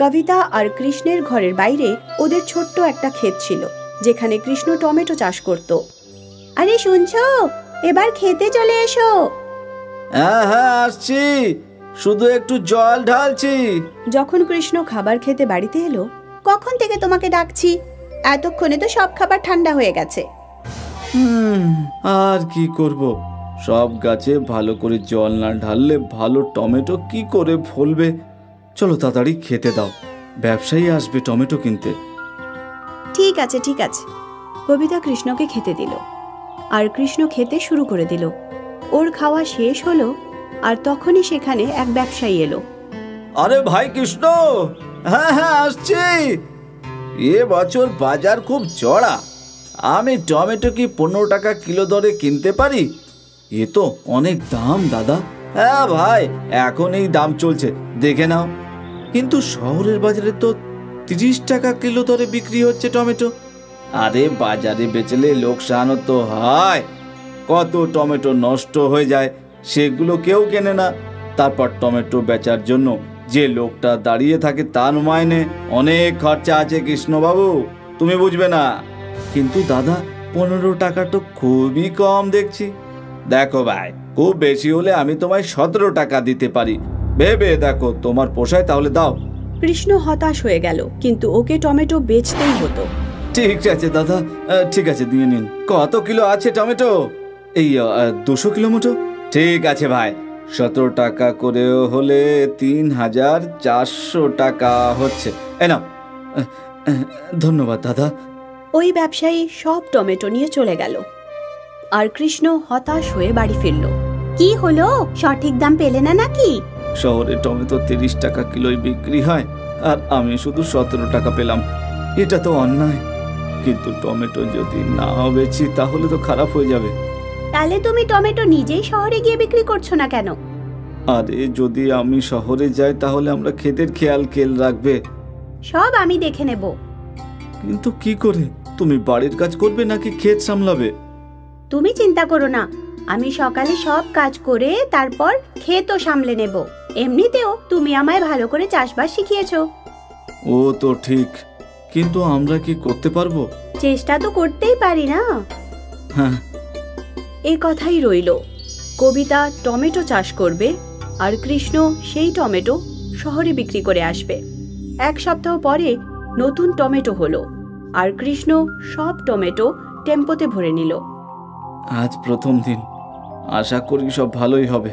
কবিতা আর কৃষ্ণের ঘরের বাইরে ওদের ছোট্ট একটা ক্ষেত ছিল, যেখানে কৃষ্ণ টমেটো চাষ করত। আরে শুনছো, এবার খেতে চলে এসো। হ্যাঁ হ্যাঁ আসছি, শুধু একটু জল ঢালছি। যখন কৃষ্ণ খাবার খেতে বাড়িতে এলো, কখন থেকে তোমাকে ডাকছি, এতক্ষণে তো সব খাবার ঠান্ডা হয়ে গেছে। আর কি করব, সব গাছে ভালো করে জল না ঢাললে ভালো টমেটো কি করে ফলবে। চলো তাড়াতাড়ি খেতে দাও, ব্যবসায়ী আসবে টমেটো কিনতে। ঠিক আছে ঠিক আছে। কবিতা কৃষ্ণকে খেতে দিল, আর কৃষ্ণ খেতে শুরু করে দিল। ওর খাওয়া শেষ হলো, আর তখনই সেখানে এক ব্যবসায়ী এলো। আরে ভাই কৃষ্ণ, হ্যাঁ হ্যাঁ আসছি। এ বছর বাজার খুব চড়া, আমি টমেটো কি 15 টাকা কিলো দরে কিনতে পারি? এ তো অনেক দাম দাদা। হ্যাঁ ভাই, এখন এই দাম চলছে, দেখে নাও। কিন্তু শহরের বাজারে তো 30 টাকা কিলো দরে বিক্রি হচ্ছে টমেটো। আরে বাজারে বেচলে লোকসানও তো হয়, কত টমেটো নষ্ট হয়ে যায়, সেগুলো কেউ কেনে না। তারপর টমেটো বেচার জন্য যে লোকটা দাঁড়িয়ে থাকে তার মাইনে অনেক খরচা আছে কৃষ্ণবাবু, তুমি বুঝবে না। কিন্তু দাদা 15 টাকা তো খুবই কম দেখছি। দেখো ভাই, খুব বেশি হলে আমি তোমায় 17 টাকা দিতে পারি, ভেবে দেখো তোমার পোষায় তাহলে দাও। কৃষ্ণ হতাশ হয়ে গেল, কিন্তু ওকে টমেটো বেচতেই হতো। ঠিক আছে দাদা, ঠিক আছে দিয়ে নিন। কত কিলো আছে টমেটো? এই 200 কিলো মতো। ঠিক আছে ভাই, 17 টাকা করেও হলে 3400 টাকা হচ্ছে। এ নাও। ধন্যবাদ দাদা। ওই ব্যবসায়ী সব টমেটো নিয়ে চলে গেল, আর কৃষ্ণ হতাশ হয়ে বাড়ি ফিরল। কি হলো, সঠিক দাম পেলে না নাকি? শহরে টমেটো 30 টাকা কিলোই বিক্রি হয়, আর আমি শুধু 17 টাকা পেলাম। এটা তো অন্যায়। কিন্তু টমেটো যদি না বেচি তাহলে তো খারাপ হয়ে যাবে। তাহলে তুমি টমেটো নিজেই শহরে গিয়ে বিক্রি করছো না কেন? আরে যদি আমি শহরে যাই তাহলে আমরা ক্ষেতের খেয়াল রাখবে। সব আমি দেখে নেব। কিন্তু কি করে? তুমি বাড়ির কাজ করবে নাকি ক্ষেত সামলাবে? তুমি চিন্তা করো না, আমি সকালে সব কাজ করে তারপর ক্ষেতও সামলে নেব। এমনিতেও তুমি আমায় ভালো করে চাষবাস শিখিয়েছো। ও তো ঠিক, কিন্তু আমরা কি করতে পারবো? চেষ্টা তো করতেই পারি না। হ্যাঁ, এই কথাই রইল। কবিতা টমেটো চাষ করবে, আর কৃষ্ণ সেই টমেটো শহরে বিক্রি করে আসবে। 1 সপ্তাহ পরে নতুন টমেটো হলো, আর কৃষ্ণ সব টমেটো টেম্পোতে ভরে নিল। আজ প্রথম দিন, আশা করি সব ভালোই হবে।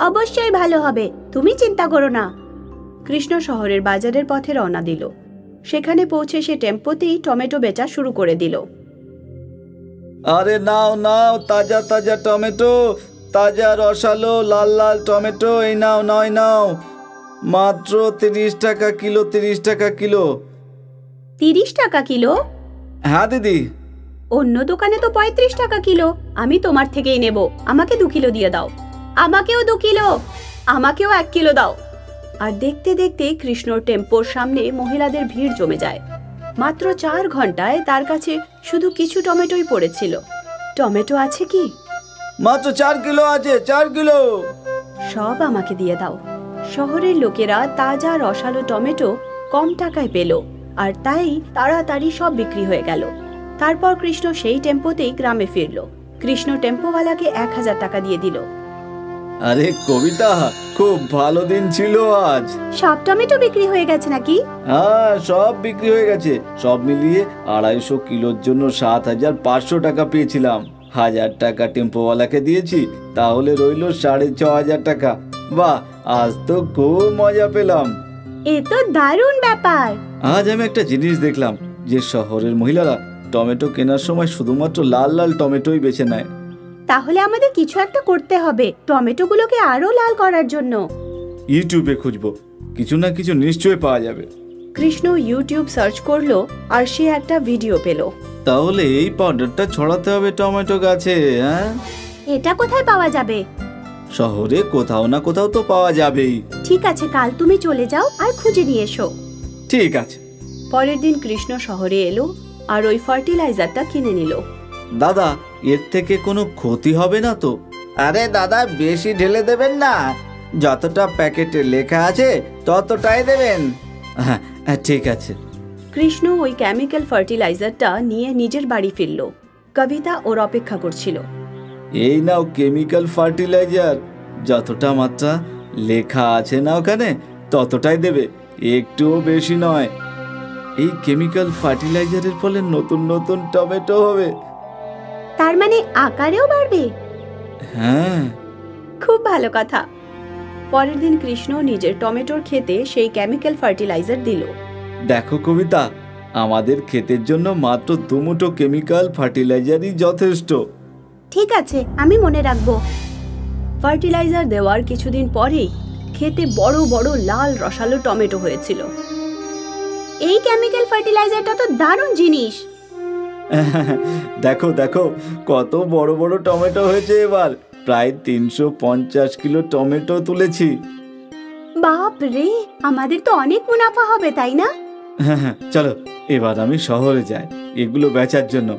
অবশ্যই ভালো হবে, তুমি চিন্তা করো না। কৃষ্ণ শহরের বাজারের পথে রওনা দিল। সেখানে পৌঁছে সে টেম্পোতেই টমেটো বেচা শুরু করে দিল। আরে নাও নাও, তাজা তাজা টমেটো, তাজা রসালো লাল লাল টমেটো, এই নাও নাও নাও, মাত্র 30 টাকা কিলো। 30 টাকা কিলো। 30 টাকা কিলো? হ্যাঁ দিদি। অন্য দোকানে তো 35 টাকা কিলো। আমি তোমার থেকেই নেব, আমাকে 2 কিলো দিয়ে দাও। আমাকেও 2 কিলো। আমাকেও 1 কিলো দাও। আর দেখতে দেখতে কৃষ্ণর টেম্পোর সামনে মহিলাদের ভিড় জমে যায়। মাত্র 4 ঘন্টায় তার কাছে শুধু কিছু টমেটোই পড়েছিল। টমেটো আছে কি? মাত্র 4 কিলো আছে, 4 কিলো। সব আমাকে দিয়ে দাও। শহরের লোকেরা তাজা রসালো টমেটো কম টাকায় পেল, আর তাই তাড়াতাড়ি সব বিক্রি হয়ে গেল। তারপর কৃষ্ণ সেই টেম্পোতেই গ্রামে ফিরল। কৃষ্ণ টেম্পোওয়ালাকে 1000 টাকা দিয়ে দিল। আরে কবিতা, খুব ভালো দিন ছিল আজ। সব টমেটো বিক্রি হয়ে গেছে নাকি? হ্যাঁ, সব বিক্রি হয়ে গেছে। সব মিলিয়ে 250 কিলোর জন্য 7500 টাকা পেয়েছিলাম। 1000 টাকা টেম্পোওয়ালাকে দিয়েছি, তাহলে রইল 6500 টাকা। বাহ, আজ তো খুব মজা পেলাম। এ তো দারুণ ব্যাপার। আজ আমি একটা জিনিস দেখলাম, যে শহরের মহিলারা টমেটো কেনার সময় শুধুমাত্র লাল লাল টমেটোই বেছে নেয়। তাহলে আমাদের কিছু একটা করতে হবে টমেটোগুলোকে আরো লাল করার জন্য। ইউটিউবে খুঁজবো, কিছু না কিছু নিশ্চয়ই পাওয়া যাবে। কৃষ্ণ ইউটিউব সার্চ করলো, আর সে একটা ভিডিও পেল। তাহলে এই পাউডারটা ছড়াতে হবে টমেটো গাছে। হ্যাঁ, এটা কোথায় পাওয়া যাবে? শহরে কোথাও না কোথাও তো পাওয়া যাবেই। ঠিক আছে, কাল তুমি চলে যাও আর খুঁজে নিয়ে এসো। ঠিক আছে। পরের দিন কৃষ্ণ শহরে এলো, আর ওই ফার্টিলাইজারটা কিনে নিল। দাদা, এর থেকে কোনো ক্ষতি হবে না তো? আরে দাদা, বেশি ঢেলে দেবেন না, যতটা প্যাকেটে লেখা আছে ততটাই দেবেন। হ্যাঁ হ্যাঁ, ঠিক আছে। কৃষ্ণ ওই কেমিক্যাল ফার্টিলাইজারটা নিয়ে নিজের বাড়ি ফিরল। কবিতা ওর অপেক্ষা করছিল। এই নাও কেমিক্যাল ফার্টিলাইজার, যতটা মাত্রা লেখা আছে না ওখানে ততটাই দেবে, একটুও বেশি নয়। এই কেমিক্যাল ফার্টিলাইজারের ফলে নতুন নতুন টমেটো হবে। তার মানে আকারেও বাড়বে? হ্যাঁ, খুব ভালো কথা। পরের দিন কৃষ্ণ নিজের টমেটোর ক্ষেতে সেই কেমিক্যাল ফার্টিলাইজার দিল। দেখো কবিতা, আমাদের ক্ষেতের জন্য মাত্র 2 মুঠো কেমিক্যাল ফার্টিলাইজারই যথেষ্ট। ঠিক আছে, আমি মনে রাখবো। ফার্টিলাইজার দেওয়ার কিছুদিন পরেই ক্ষেতে বড় বড় লাল রসালো টমেটো হয়েছিল। এই কেমিক্যাল ফার্টিলাইজারটা তো দারুণ জিনিস। দেখো দেখো কত বড় বড় টমেটো হয়েছে এবার, প্রায় 350 কিলো টমেটো তুলেছি। বাপ রে, আমাদের তো অনেক মুনাফা হবে, তাই না? হ্যাঁ, চলো এবার আমি শহরে যাই এগুলো বেচার জন্য।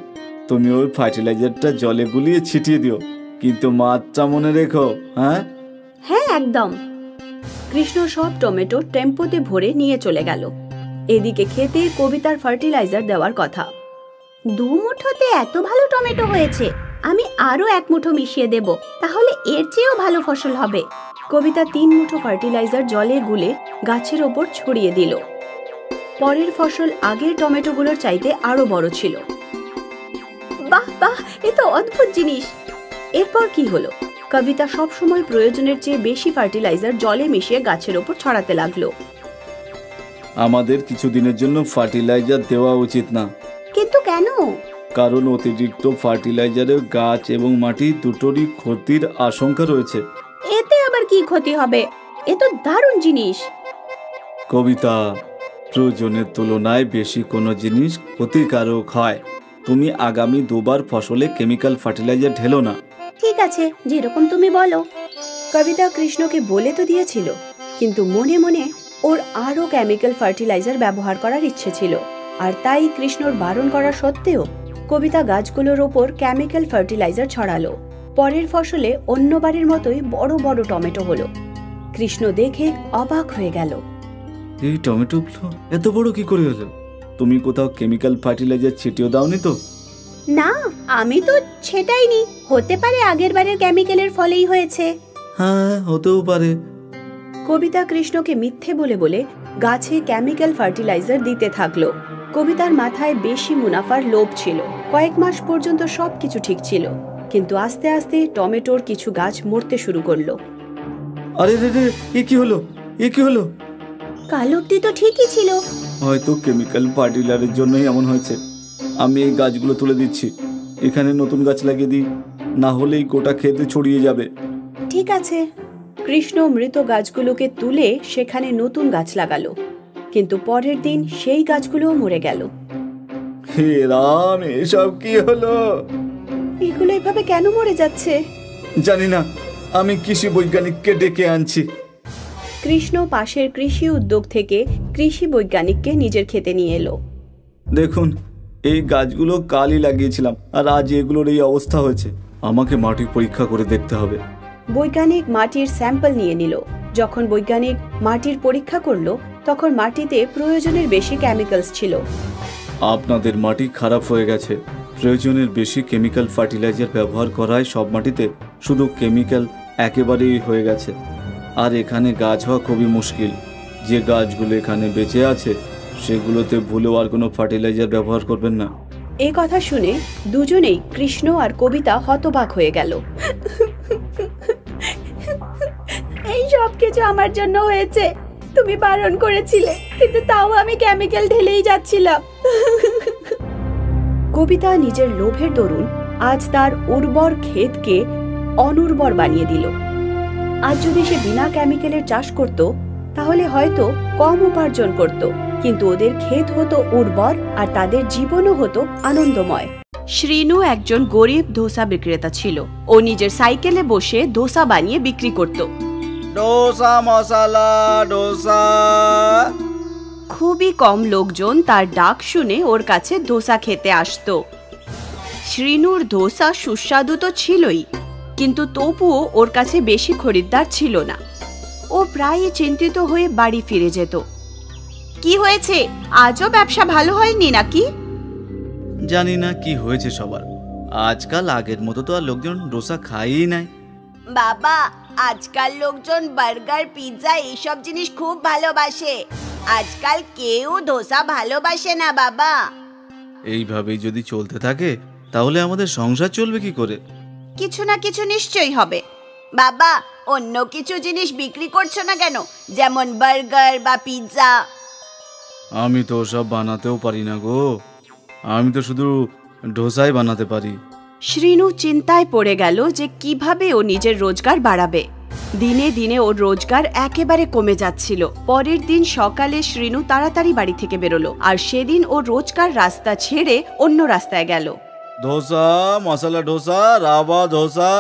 তুমি ওই ফার্টিলাইজারটা জলে গুলিয়ে ছিটিয়ে দিও, কিন্তু মাত্রা মনে রেখো। হ্যাঁ হ্যাঁ, একদম। কৃষ্ণ সব টমেটো টেম্পোতে ভরে নিয়ে চলে গেল। এদিকে খেতে কবিতার ফার্টিলাইজার দেওয়ার কথা। 2 মুঠোতে এত ভালো টমেটো হয়েছে, আমি আরো 1 মুঠো মিশিয়ে দেব, তাহলে এর চেয়েও ভালো ফসল হবে। কবিতা 3 মুঠো ফার্টিলাইজার জলে গুলে গাছের ওপর ছড়িয়ে দিল। পরের ফসল আগের টমেটোগুলোর চাইতে আরো বড় ছিল। বাহ বাহ, এ তো অদ্ভুত জিনিস। এরপর কি হলো? কবিতা সব সময় প্রয়োজনের চেয়ে বেশি ফার্টিলাইজার জলে মিশিয়ে গাছের ওপর ছড়াতে লাগলো। আমাদের কিছুদিনের জন্য ফার্টিলাইজার দেওয়া উচিত না। কিন্তু কেন? কারণ অতিরিক্ত ফার্টিলাইজারে গাছ এবং মাটি দুটোরই ক্ষতির আশঙ্কা রয়েছে। এতে আবার কি ক্ষতি হবে? এ তো দারুণ জিনিস। কবিতা, প্রয়োজনের তুলনায় বেশি কোনো জিনিস ক্ষতিকারক হয়। তুমি আগামী 2 বার ফসলে কেমিক্যাল ফার্টিলাইজার ঢেলো না। ঠিক আছে, যেরকম তুমি বলো। কবিতা কৃষ্ণকে বলে তো দিয়েছিল, কিন্তু মনে মনে ওর আরো কেমিক্যাল ফার্টিলাইজার ব্যবহার করার ইচ্ছে ছিল। আর তাই কৃষ্ণর বারণ করা সত্ত্বেও কবিতা গাছগুলোর ওপর কেমিক্যাল ফার্টিলাইজার ছড়ালো। পরের ফসলে অন্যবারের মতোই বড় বড় টমেটো হলো। কৃষ্ণ দেখে অবাক হয়ে গেল। এই টমেটোগুলো এত বড় কি করে হলো? তুমি কোথাও কেমিক্যাল ফার্টিলাইজার ছিটিয়ে দাওনি তো? না, আমি তো সেটাইনি। হতে পারে আগের বারের কেমিক্যালের ফলেই হয়েছে। হ্যাঁ, হতেও পারে। কবিতা কৃষ্ণকে মিথ্যে বলে বলে গাছে কেমিক্যাল ফার্টিলাইজার দিতে থাকলো। কবিতার মাথায় বেশি মুনাফার লোভ ছিল। কয়েক মাস পর্যন্ত সবকিছু ঠিক ছিল, কিন্তু আস্তে আস্তে টমেটোর কিছু গাছ মরতে শুরু করলো। আরে রে রে, এ কি হলো? এ কি হলো? কাল অব্দি তো ঠিকই ছিল। হয়তো কেমিক্যাল ফার্টিলাইজারের জন্যই এমন হয়েছে। আমি এই গাছগুলো তুলে দিচ্ছি, এখানে নতুন গাছ লাগিয়ে দিই, না হলেই গোটা খেতে ছড়িয়ে যাবে। ঠিক আছে। কৃষ্ণ মৃত গাছগুলোকে তুলে সেখানে নতুন গাছ লাগালো, কিন্তু পরের দিন সেই গাছগুলোও মরে গেল। হে রাম, এসব কি হলো? এগুলো এভাবে কেন মরে যাচ্ছে? জানি না, আমি কৃষি বৈজ্ঞানিককে ডেকে আনছি। কৃষ্ণ পাশের কৃষি উদ্যোগ থেকে কৃষি বৈজ্ঞানিককে নিজের খেতে নিয়ে এলো। দেখুন, এই গাছগুলো কালই লাগিয়েছিলাম আর আজ এগুলোর এই অবস্থা হয়েছে। আমাকে মাটি পরীক্ষা করে দেখতে হবে। বৈজ্ঞানিক মাটির স্যাম্পল নিয়ে নিল। যখন বৈজ্ঞানিক মাটির পরীক্ষা করলো, তখন মাটিতে প্রয়োজনের বেশি কেমিক্যালস ছিল। আপনাদের মাটি খারাপ হয়ে গেছে। প্রয়োজনের বেশি কেমিক্যাল ফার্টিলাইজার ব্যবহার করায় সব মাটিতে শুধু কেমিক্যাল একেবারেই হয়ে গেছে। আর এখানে গাছ হওয়া খুবই মুশকিল। যে গাছগুলো এখানে বেঁচে আছে সেগুলোতে ভুলেও আর কোনো ফার্টিলাইজার ব্যবহার করবেন না। এই কথা শুনে দুজনেই, কৃষ্ণ আর কবিতা, হতবাক হয়ে গেল। এই সব কিছু আমার জন্য হয়েছে। তুমি বারণ করেছিলে, কিন্তু তাও আমি কেমিক্যাল ঢেলেই যাচ্ছিলাম। কবিতা নিজের লোভের দরুন আজ তার উর্বর ক্ষেতকে অনুর্বর বানিয়ে দিল। আজ যদি সে বিনা কেমিক্যালের চাষ করত, তাহলে হয়তো কম উপার্জন করত, কিন্তু ওদের ক্ষেত হতো উর্বর আর তাদের জীবনও হতো আনন্দময়। শ্রীনু একজন গরিব ধোসা বিক্রেতা ছিল। ও নিজের সাইকেলে বসে ধোসা বানিয়ে বিক্রি করত। ডোসা মশালা ডোসা। খুবই কম লোকজন তার ডাক শুনে ওর কাছে ধোসা খেতে আসতো। শ্রীনুর ধোসা সুস্বাদু তো ছিলই, কিন্তু তবুও ওর কাছে বেশি খরিদ্দার ছিল না। ও প্রায়ই চিন্তিত হয়ে বাড়ি ফিরে যেত। কি হয়েছে? আজও ব্যবসা ভালো হয়নি নাকি? জানি না কি হয়েছে সবার, আজকাল আগের মতো তো আর লোকজন ডোসা খায়ই নাই। বাবা, আজকাল লোকজন বার্গার, পিৎজা এইসব জিনিস খুব ভালোবাসে। আজকাল কেউ ডোসা ভালোবাসে না বাবা। এইভাবেই যদি চলতে থাকে তাহলে আমাদের সংসার চলবে কি করে? কিছু না কিছু নিশ্চয়ই হবে। বাবা, অন্য কিছু জিনিস বিক্রি করছো না কেন, যেমন বার্গার বা পিৎজা? আমি তো সব বানাতেও পারি না গো, আমি তো শুধু ডোসাই বানাতে পারি। শ্রীনু চিন্তায় পড়ে গেল যে কিভাবে ও নিজের রোজগার বাড়াবে। দিনে দিনে ওর রোজগার একেবারে কমে যাচ্ছিল। পরের দিন সকালে শ্রীনু তাড়াতাড়ি বাড়ি থেকে বেরোলো, আর সেদিন ও রোজকার রাস্তা ছেড়ে অন্য রাস্তায় গেল। ডোসা, মশলা ডোসা, রাবা ডোসা।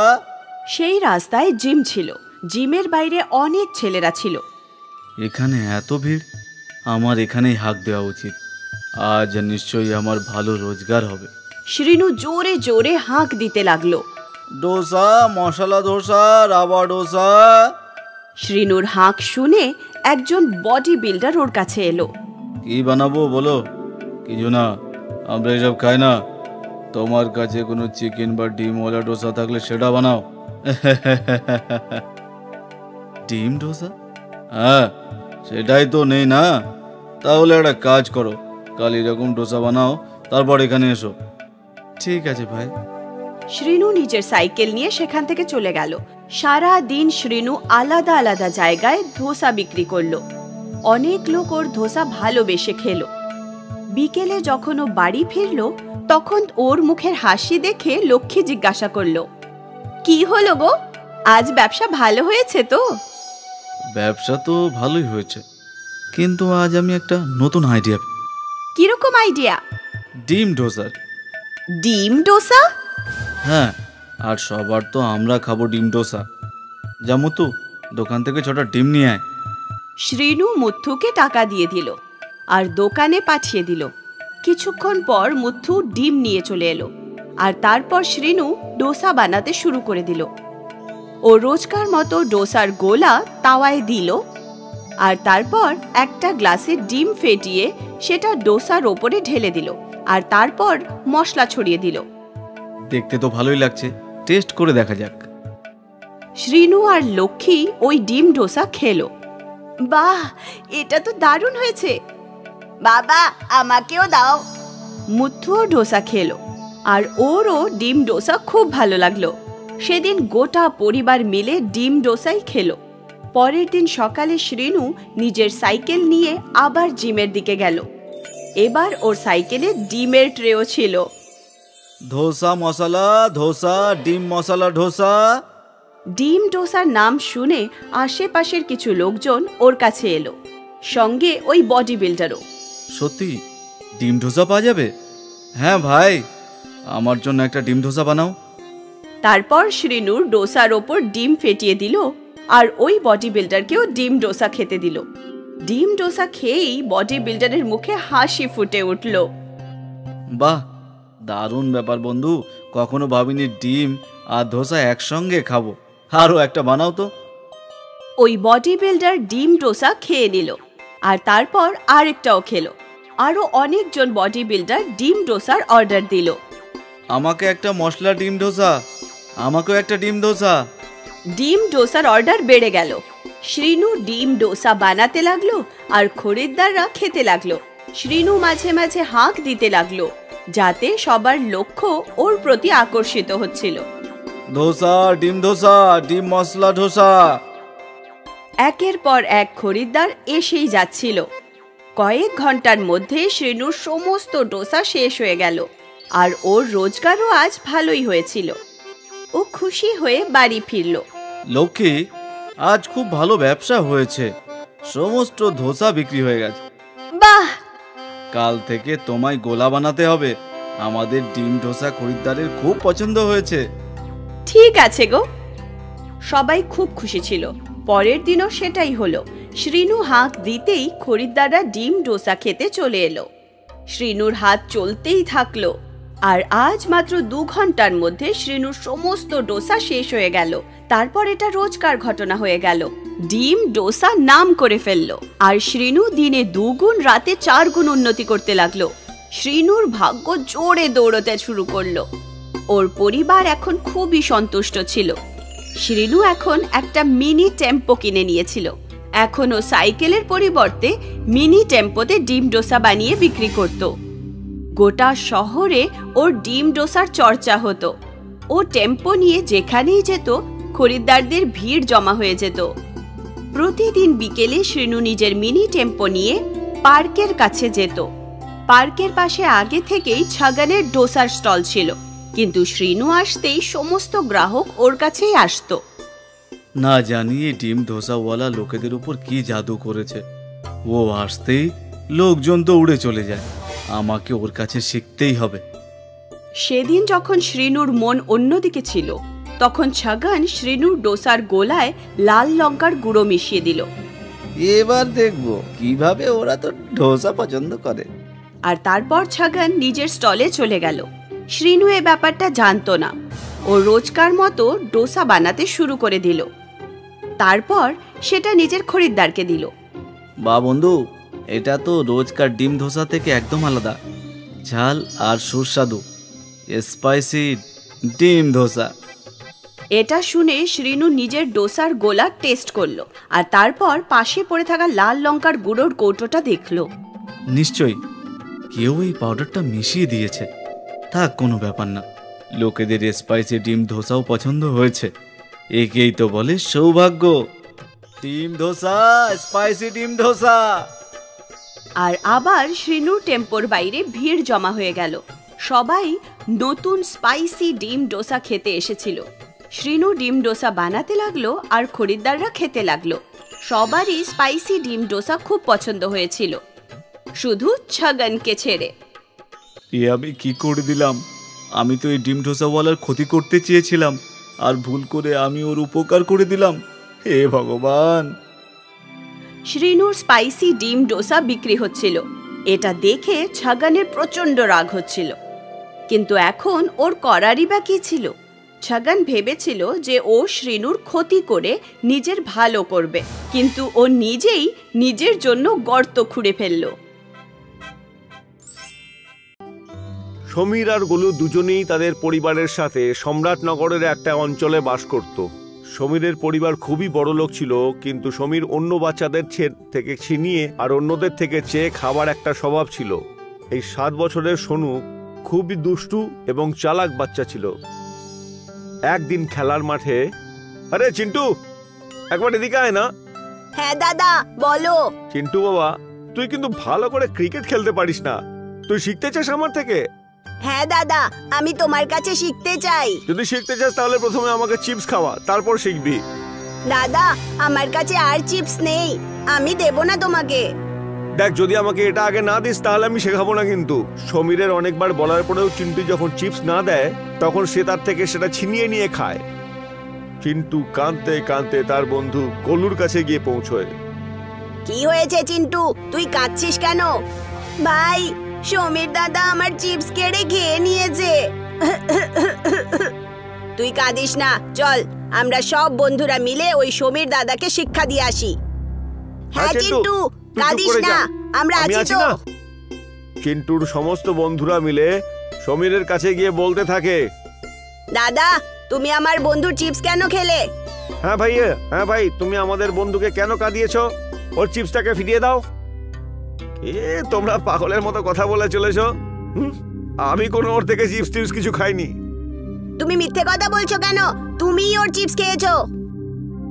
সেই রাস্তায় জিম ছিল। জিমের বাইরে অনেক ছেলেরা ছিল। এখানে এত ভিড়, আমার এখানেই হাঁক দেওয়া উচিত। আজ নিশ্চয়ই আমার ভালো রোজগার হবে। শ্রীনু জোরে জোরে হাঁক দিতে লাগলো। ডোসা, মশলা ডোসা, রাবা ডোসা। শ্রীনুর হাঁক শুনে একজন বডি বিল্ডার ওর কাছে এলো। কি বানাবো বলো? কিছু না, আমরা এসব খাই না। তোমার কাছে কোনো চিকেন বা ডিমওয়ালা ডোসা থাকলে সেটা বানাও। ডিম ডোসা? হ্যাঁ, সেটাই তো নেই না। তাহলে একটা কাজ করো, কাল এরকম ডোসা বানাও, তারপর এখানে এসো। ঠিক আছে ভাই। শ্রীনু নিজের সাইকেল নিয়ে সেখান থেকে চলে গেল। সারা দিন শ্রীনু আলাদা আলাদা জায়গায় ধোসা বিক্রি করলো। অনেক লোক ওর ধোসা ভালোবেসে খেলো। বিকেলে যখন ও বাড়ি ফিরলো, তখন ওর মুখের হাসি দেখে লক্ষ্মী জিজ্ঞাসা করলো, কি হলো গো, আজ ব্যবসা ভালো হয়েছে তো? ব্যবসা তো ভালোই হয়েছে, কিন্তু আজ আমি একটা নতুন আইডিয়া। কিরকম আইডিয়া? ডিম ডোসার। ডিম ডোসা? হ্যাঁ, আর সবার তো আমরা খাবো ডিম ডোসা। যা মুতু, দোকান থেকে 6টা ডিম নিয়ে আয়। শ্রীনু মুথুকে টাকা দিয়ে দিল আর দোকানে পাঠিয়ে দিল। কিছুক্ষণ পর মুথু ডিম নিয়ে চলে এলো, আর তারপর শ্রীনু ডোসা বানাতে শুরু করে দিল। ও রোজকার মতো ডোসার গোলা তাওয়ায় দিল, আর তারপর একটা গ্লাসে ডিম ফেটিয়ে সেটা ডোসার ওপরে ঢেলে দিল, আর তারপর মশলা ছড়িয়ে দিল। দেখতে তো ভালোই লাগছে, টেস্ট করে দেখা যাক। শ্রীনু আর লক্ষ্মী ওই ডিম ডোসা খেলো। বাহ, এটা তো দারুণ হয়েছে। বাবা, আমাকেও দাও। মুথুও ডোসা খেলো, আর ওরও ডিম ডোসা খুব ভালো লাগলো। সেদিন গোটা পরিবার মিলে ডিম ডোসাই খেলো। পরের দিন সকালে শ্রীনু নিজের সাইকেল নিয়ে আবার জিমের দিকে গেল। এবার ওর সাইকেলে ডিমের ট্রেও ছিল। ধোসা মশলা ধোসা, ডিম মশলা ডোসা। ডিম ডোসার নাম শুনে আশেপাশের কিছু লোকজন ওর কাছে এলো, সঙ্গে ওই বডি বিল্ডারও। সত্যি ডিম ডোসা পাওয়া যাবে? হ্যাঁ ভাই, আমার জন্য একটা ডিম ডোসা বানাও। তারপর শ্রীনুর ডোসার ওপর ডিম ফেটিয়ে দিল, আর ওই বডি বিল্ডারকেও ডিম ডোসা খেতে দিল। ডিম ডোসা খেয়েই বডি বিল্ডারের মুখে হাসি ফুটে উঠল। বাহ, দারুণ ব্যাপার বন্ধু, কখনো ভাবিনি ডিম আর ধোসা একসঙ্গে খাবো। আরও একটা বানাও তো। ওই বডি বিল্ডার ডিম ডোসা খেয়ে নিল, আর তারপর আরেকটাও খেলো। আরো অনেকজন বডি বিল্ডার ডিম ডোসার অর্ডার দিল। আমাকে একটা মশলা ডিম ডোসা, আমাকেও একটা ডিম ডোসা। ডিম ডোসার অর্ডার বেড়ে গেল। শ্রীনু ডিম ডোসা বানাতে লাগলো, আর খরিদ্দাররা খেতে লাগলো। শ্রীনু মাঝে মাঝে হাঁক দিতে লাগলো, যাতে সবার লক্ষ্য ওর প্রতি আকর্ষিত হচ্ছিল। ধোসা, ডিম ধোসা, ডিম মশলা ডোসা। একের পর এক খরিদ্দার এসেই যাচ্ছিল। কয়েক ঘন্টার মধ্যে শ্রীনুর সমস্ত ডোসা শেষ হয়ে গেল, আর ওর রোজগারও আজ ভালোই হয়েছিল। ও খুশি হয়ে বাড়ি ফিরল। লক্ষ্মী, আজ খুব ভালো ব্যবসা হয়েছে, সমস্ত ধোসা বিক্রি হয়ে গেছে। বাহ! কাল থেকে তোমায় গোলা বানাতে হবে। আমাদের ডিম ডোসা খরিদ্দারের খুব পছন্দ হয়েছে। ঠিক আছে গো। সবাই খুব খুশি ছিল। পরের দিনও সেটাই হলো। শ্রীনু হাঁক দিতেই খরিদ্দাররা ডিম ডোসা খেতে চলে এলো। শ্রীনুর হাত চলতেই থাকলো। আর আজ মাত্র 2 ঘন্টার মধ্যে শ্রীনুর সমস্ত ডোসা শেষ হয়ে গেল। তারপর এটা রোজকার ঘটনা হয়ে গেল। ডিম ডোসা নাম করে ফেললো, আর শ্রীনু দিনে 2 গুণ রাতে 4 গুণ উন্নতি করতে লাগলো। শ্রীনুর ভাগ্য জোরে দৌড়তে শুরু করলো। ওর পরিবার এখন খুবই সন্তুষ্ট ছিল। শ্রীনু এখন একটা মিনি টেম্পো কিনে নিয়েছিল। এখন ও সাইকেলের পরিবর্তে মিনি টেম্পোতে ডিম ডোসা বানিয়ে বিক্রি করত। গোটা শহরে ওর ডিম ডোসার চর্চা হতো। ও টেম্পো নিয়ে যেখানেই যেত খরিদ্দারদের ভিড় জমা হয়ে যেত। প্রতিদিন বিকেলে শ্রীনু নিজের মিনি টেম্পো নিয়ে পার্কের কাছে যেত। পার্কের পাশে আগে থেকেই ছগনের ডোসার স্টল ছিল, কিন্তু শ্রীনু আসতেই সমস্ত গ্রাহক ওর কাছেই আসতো। না জানি এই ডিম ধোসাওয়ালা লোকেদের উপর কি জাদু করেছে, ও আসতেই লোকজন তো উড়ে চলে যায়। আমাকে ওর কাছে শিখতেই হবে। সেদিন যখন শ্রীনুর মন অন্যদিকে ছিল, তখন ছগন শ্রীনুর ডোসার গোলায় লাল লঙ্কার গুঁড়ো মিশিয়ে দিল। এবার দেখবো কিভাবে ওরা তো ডোসা পছন্দ করে। আর তারপর ছগন নিজের স্টলে চলে গেল। শ্রীনু এ ব্যাপারটা জানতো না। ও রোজকার মতো ডোসা বানাতে শুরু করে দিল। তারপর সেটা নিজের খরিদ্দারকে দিল। বা বন্ধু, এটা তো রোজকার ডিম ধোসা থেকে একদম আলাদা। ঝাল আর সুস্বাদু স্পাইসি ডিম ধোসা। এটা শুনে শ্রীনু নিজের ডোসার গোলা টেস্ট করলো, আর তারপর পাশে পড়ে থাকা লাল লঙ্কার গুঁড়োর কৌটোটা দেখলো। নিশ্চয়ই কেউ এই পাউডারটা মিশিয়ে দিয়েছে। থাক, কোনো ব্যাপার না। লোকেদের স্পাইসি ডিম ধোসাও পছন্দ হয়েছে। একেই তো বলে সৌভাগ্য। ডিম ধোসা, স্পাইসি ডিম ধোসা। আর আবার শ্রীনুর টেম্পোর বাইরে ভিড় জমা হয়ে গেল। সবাই নতুন স্পাইসি ডিম ডোসা খেতে এসেছিল। শ্রীনু ডিম ডোসা বানাতে লাগলো আর খরিদ্দাররা খেতে লাগলো। সবারই স্পাইসি ডিম ডোসা খুব পছন্দ হয়েছিল, শুধু ছগনকে ছেড়ে। এ আমি কি করে দিলাম? আমি তো এই ডিম ডোসাওয়ালার ক্ষতি করতে চেয়েছিলাম, আর ভুল করে আমি ওর উপকার করে দিলাম। হে ভগবান! শ্রীনুর স্পাইসি ডিম ডোসা বিক্রি হচ্ছিল। এটা দেখে ছগনের প্রচন্ড রাগ হচ্ছিল, কিন্তু এখন ওর করারই বা কি ছিল? ছগন ভেবেছিল যে ও শ্রীনুর ক্ষতি করে নিজের ভালো করবে, কিন্তু ও নিজেই নিজের জন্য গর্ত খুঁড়ে ফেলল। সমীর আর গোলু দুজনেই তাদের পরিবারের সাথে সম্রাটনগরের একটা অঞ্চলে বাস করত। সমীরের পরিবার খুবই বড়লোক ছিল, কিন্তু সমীর অন্য বাচ্চাদের থেকে ছিনিয়ে আর অন্যদের থেকে চেয়ে খাবার একটা স্বভাব ছিল। এই 7 বছরের সোনু খুবই দুষ্টু এবং চালাক বাচ্চা ছিল। একদিন খেলার মাঠে, আরে চিন্টু, একবার এদিকে আয় না। হ্যাঁ দাদা, বলো। চিন্টু বাবা, তুই কিন্তু ভালো করে ক্রিকেট খেলতে পারিস না। তুই শিখতে চাস আমার থেকে? হ্যাঁ দাদা, আমি তোমার কাছে শিখতে চাই। যদি শিখতে চাস তাহলে প্রথমে আমাকে চিপস খাওয়া, তারপর শিখবি। দাদা, আমার কাছে আর চিপস নেই, আমি দেব না তোমাকে। দেখ, যদি আমাকে এটা আগে না দিস তাহলে আমি শেখাবো না কিন্তু। সমীরের অনেকবার বলার পরেও চিন্টু যখন চিপস না দেয় তখন সে তার থেকে সেটা ছিনিয়ে নিয়ে খায়। চিন্টু কাঁদতে কাঁদতে তার বন্ধু গোলুর কাছে গিয়ে পৌঁছয়। কি হয়েছে চিন্টু, তুই কাঁদছিস কেন? ভাই, সমীর দাদা আমার চিপস কেড়ে খেয়ে নিয়েছে। তুই কাঁদিস না, চল আমরা সব বন্ধুরা মিলে ওই সমীর দাদাকে শিক্ষা দিয়ে আসি। হ্যাঁ চিন্টু, কাঁদিস না, আমরা আছি তো। চিন্টুর সমস্ত বন্ধুরা মিলে সমীরের কাছে গিয়ে বলতে থাকে, দাদা, তুমি আমার বন্ধুর চিপস কেন খেলে? হ্যাঁ ভাই, তুমি আমাদের বন্ধুকে কেন কাঁদিয়েছো? ওর চিপসটাকে ফিরিয়ে দাও। তোমরা পাগলের মতো কথা বলে চলেছো। আমি কোনো ওর থেকে চিপস কিছু খাইনি। তুমি মিথ্যে কথা বলছো কেন? তুমিই ওর চিপস খেয়েছো।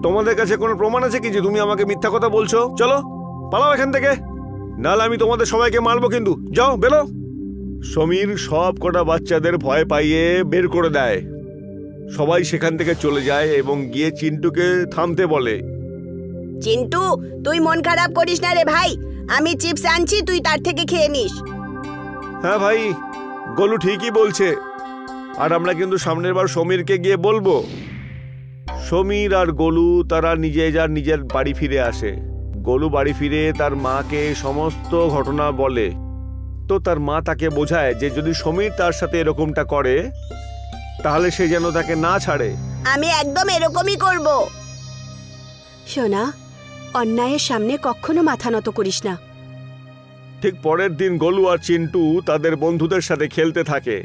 তোমাদের কাছে কোনো প্রমাণ আছে কি যে তুমি আমাকে মিথ্যা কথা বলছো? চলো পালাও এখান থেকে, নাহলে আমি তোমাদের সবাইকে মারবো কিন্তু। যাও, বেরো। সমীর সব কটা বাচ্চাদের ভয় পাইয়ে বের করে দেয়। সবাই সেখান থেকে চলে যায় এবং গিয়ে চিন্টুকে থামতে বলে। চিন্টু, তুই মন খারাপ করিস না রে ভাই, আমি চিপস আনছি, তুই তার থেকে খেয়ে নিস। হ্যাঁ ভাই, গোলু ঠিকই বলছে, আর আমরা কিন্তু সামনের বার সমীরকে গিয়ে বলবো। সমীর আর গোলু তারা নিজের বাড়ি ফিরে আসে। গোলু বাড়ি ফিরে তার মাকে সমস্ত ঘটনা বলে। তো তার মা তাকে বোঝায় যে যদি সমীর তার সাথে এরকমটা করে তাহলে সে যেন তাকে না ছাড়ে। আমি একদম এরকমই করব। সোনা, অন্যায়ের সামনে কখনো মাথা নত করিস না। ঠিক পরের দিন গোলু আর চিন্টু তাদের বন্ধুদের সাথে খেলতে থাকে।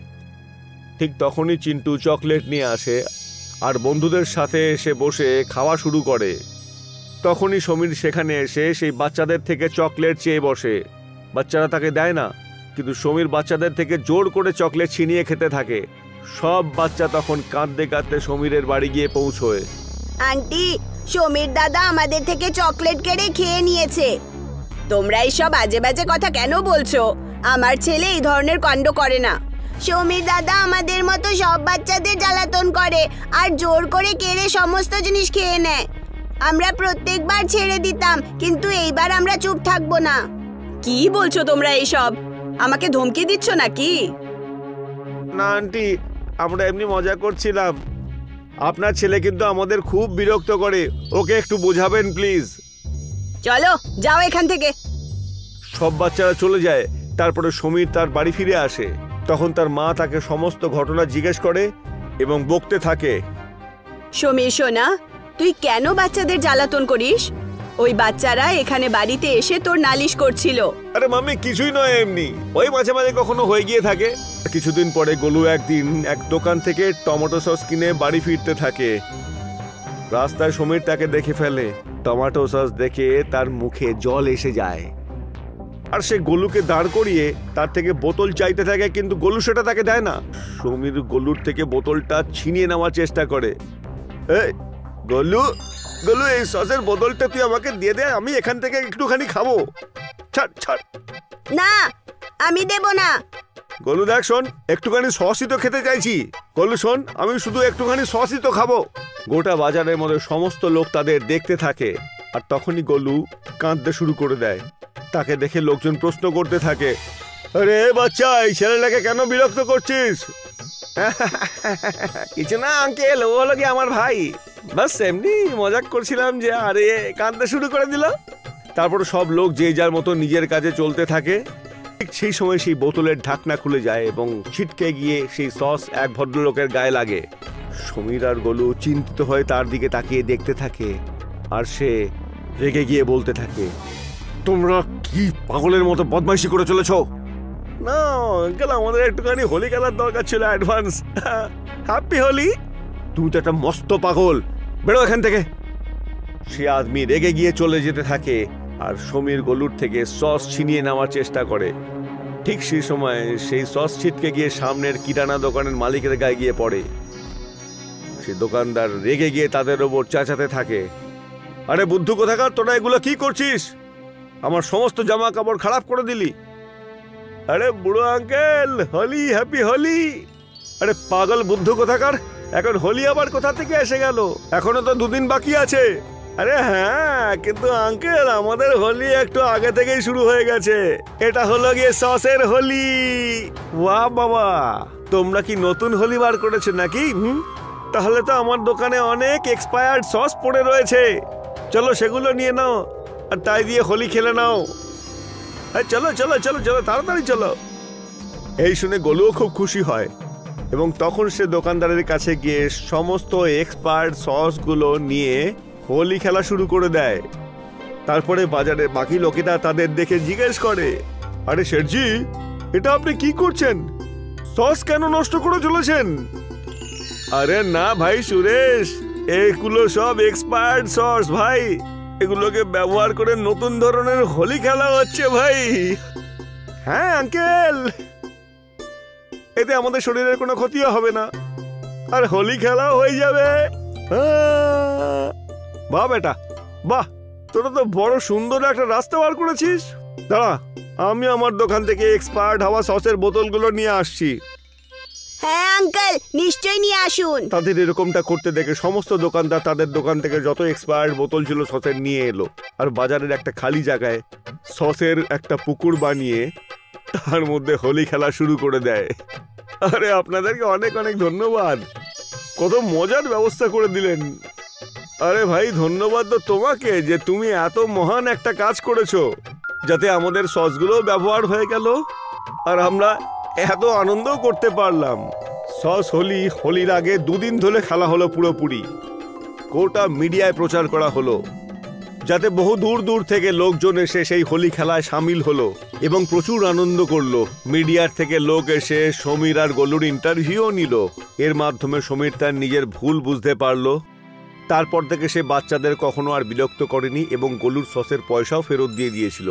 ঠিক তখনই চিন্টু চকলেট নিয়ে আসে আর বন্ধুদের সাথে এসে বসে খাওয়া শুরু করে। তখনই সমীর সেখানে এসে সেই বাচ্চাদের থেকে চকলেট চেয়ে বসে। বাচ্চারা তাকে দেয় না, কিন্তু সমীর বাচ্চাদের থেকে জোর করে চকলেট ছিনিয়ে খেতে থাকে। সব বাচ্চা তখন কাঁদতে কাঁদতে সমীরের বাড়ি গিয়ে পৌঁছয়। আন্টি, সমীর দাদা আমাদের থেকে চকলেট কেড়ে খেয়ে নিয়েছে। তোমরা এইসব আজে বাজে কথা কেন বলছো? আমার ছেলে এই ধরনের কাণ্ড করে না। সমীর দাদা আমাদের মতো সব বাচ্চাদের জ্বালাতন করে আর জোর করে কেড়ে সমস্ত জিনিস খেয়ে নেয়। আমরা প্রত্যেকবার ছেড়ে দিতাম, কিন্তু এইবার আমরা চুপ থাকবো না। কি বলছো তোমরা এইসব? আমাকে ধমকি দিচ্ছ নাকি? না আন্টি, আমরা এমনি মজা করছিলাম। আপনার ছেলে কিন্তু আমাদের খুব বিরক্ত করে, ওকে একটু বোঝাবেন প্লিজ। চলো যাও এখান থেকে। সব বাচ্চারা চলে যায়। তারপরে সমীর তার বাড়ি ফিরে আসে। তখন তার মা তাকে সমস্ত ঘটনা জিজ্ঞেস করে এবং বকতে থাকে। সমীর সোনা, তুই কেন বাচ্চাদের জ্বালাতন করিস? ওই বাচ্চারা এখানে বাড়িতে এসে তোর নালিশ করছিল। আরে মাম্মি, কিছুই নয়, এমনি ওই মাঝে মাঝে কখনো হয়ে গিয়ে থাকে। কিছুদিন পরে গোলু একদিন এক দোকান থেকে টমেটো সস কিনে বাড়ি ফিরতে থাকে। রাস্তায় সমীর তাকে দেখে ফেলে। টমেটো সস দেখে তার মুখে জল এসে যায় আর সে গোলুকে দাঁড় করিয়ে তার থেকে বোতল চাইতে থাকে, কিন্তু গোলু সেটা তাকে দেয় না। সমীর গোলুর থেকে বোতলটা ছিনিয়ে নেওয়ার চেষ্টা করে। এই গোলু, গোলু, এই সসের বোতলটা তুই আমাকে দিয়ে দে, আমি এখান থেকে একটুখানি খাবো। ছাড় ছাড়। না, আমি দেব না। গোলু দেখ, শোন, একটুখানি সসই তো খেতে চাইছি। গোলু শোন, আমি শুধু একটুখানি সসই তো খাবো। গোটা বাজারের মধ্যে সমস্ত লোক তাদের দেখতে থাকে আর তখনই গোলু কাঁদতে শুরু করে দেয়। তাকে দেখে লোকজন প্রশ্ন করতে থাকে, আরে বাচ্চা, এই ছেলেটাকে কেন বিরক্ত করছিস? কিছু না আঙ্কেল, ও হলো কি আমার ভাই, বাস এমনি মজাক করছিলাম যে। আরে কাঁদতে শুরু করে দিল। তারপর সব লোক যে যার মতো নিজের কাজে চলতে থাকে। ঠিক সেই সময় সেই বোতলের ঢাকনা খুলে যায় এবং ছিটকে গিয়ে সেই সস এক ভদ্রলোকের গায়ে লাগে। সমীর আর গোলু চিন্তিত হয়ে তার দিকে তাকিয়ে দেখতে থাকে আর সে রেগে গিয়ে বলতে থাকে, তোমরা কি পাগলের মতো বদমাইশি করে চলেছ? না আঙ্কেল, আমাদের একটুখানি হোলি খেলার দরকার ছিল, অ্যাডভান্স। হ্যাপি হোলি। তুমি তো একটা মস্ত পাগল, বেরো এখান থেকে। সে আদমি রেগে গিয়ে চলে যেতে থাকে আর সমীর গোলুর থেকে সস ছিনিয়ে নেওয়ার চেষ্টা করে। ঠিক সেই সময় সেই সস ছিটকে গিয়ে সামনের কিরানা দোকানের মালিকের গায়ে গিয়ে পড়ে। সে দোকানদার রেগে গিয়ে তাদের ওপর চেঁচাতে থাকে, আরে বুদ্ধু কোথাকার, তোরা এগুলো কি করছিস? আমার সমস্ত জামা কাপড় খারাপ করে দিলি। আরে বুড়ো আঙ্কেল, হোলি, হ্যাপি হোলি। আরে পাগল বুদ্ধু কোথাকার, এখন হোলি আবার কোথা থেকে এসে গেল? এখনো তো দুদিন বাকি আছে। আরে হ্যাঁ, কিন্তু আঙ্কেল আমাদের হোলি একটু আগে থেকেই শুরু হয়ে গেছে। এটা হলো গিয়ে সসের হোলি। ওয়াহ বাবা, তোমরা কি নতুন হোলি বার করেছো নাকি? তাহলে তো আমার দোকানে অনেক এক্সপায়ার্ড সস পড়ে রয়েছে। চলো সেগুলো নিয়ে নাও আর তাই দিয়ে হোলি খেলে নাও। চলো চলো চলো চলো, তাড়াতাড়ি চলো। এই শুনে গোলুও খুব খুশি হয় এবং তখন সে দোকানদারের কাছে গিয়ে সমস্ত এক্সপায়ার্ড সসগুলো নিয়ে হোলি খেলা শুরু করে দেয়। তারপরে বাজারে বাকি লোকেরা তাদের দেখে জিজ্ঞেস করে, আরে শেঠজি, এটা আপনি কি করছেন? সস কেন নষ্ট করে চলেছেন? আরে না ভাই সুরেশ, এগুলো সব এক্সপায়ার্ড সস ভাই। এগুলোকে ব্যবহার করে নতুন ধরনের হোলি খেলা হচ্ছে ভাই। হ্যাঁ আঙ্কেল, এতে আমাদের শরীরের কোনো ক্ষতিও হবে না আর হোলি খেলাও হয়ে যাবে। বাহ বেটা, বাহ, তোরা তো বড় সুন্দর একটা রাস্তা বার করেছিস। দাঁড়া, আমি আমার দোকান থেকে এক্সপায়ার্ড হওয়া সসের বোতলগুলো নিয়ে আসছি। হ্যাঁ আঙ্কেল, নিশ্চয়ই নিয়ে আসুন। তাদের এরকমটা করতে দেখে সমস্ত দোকানদার তাদের দোকান থেকে যত এক্সপায়ার্ড বোতল ছিল সসের নিয়ে এলো আর বাজারের একটা খালি জায়গায় সসের একটা পুকুর বানিয়ে তার মধ্যে হোলি খেলা শুরু করে দেয়। আরে আপনাদেরকে অনেক অনেক ধন্যবাদ, কত মজার ব্যবস্থা করে দিলেন। আরে ভাই, ধন্যবাদ তো তোমাকে যে তুমি এত মহান একটা কাজ করেছো যাতে আমাদের সসগুলো ব্যবহার হয়ে গেল আর আমরা এত আনন্দও করতে পারলাম। সস হোলি, হোলির আগে 2 দিন ধরে খেলা হলো পুরোপুরি। গোটা মিডিয়ায় প্রচার করা হলো, যাতে বহু দূর দূর থেকে লোকজন এসে সেই হোলি খেলায় সামিল হলো এবং প্রচুর আনন্দ করলো। মিডিয়ার থেকে লোক এসে সমীর আর গোলুর ইন্টারভিউও নিল। এর মাধ্যমে সমীর তার নিজের ভুল বুঝতে পারলো। তারপর থেকে সে বাচ্চাদের কখনো আর বিরক্ত করেনি এবং গোলুর সসের পয়সাও ফেরত দিয়ে দিয়েছিল।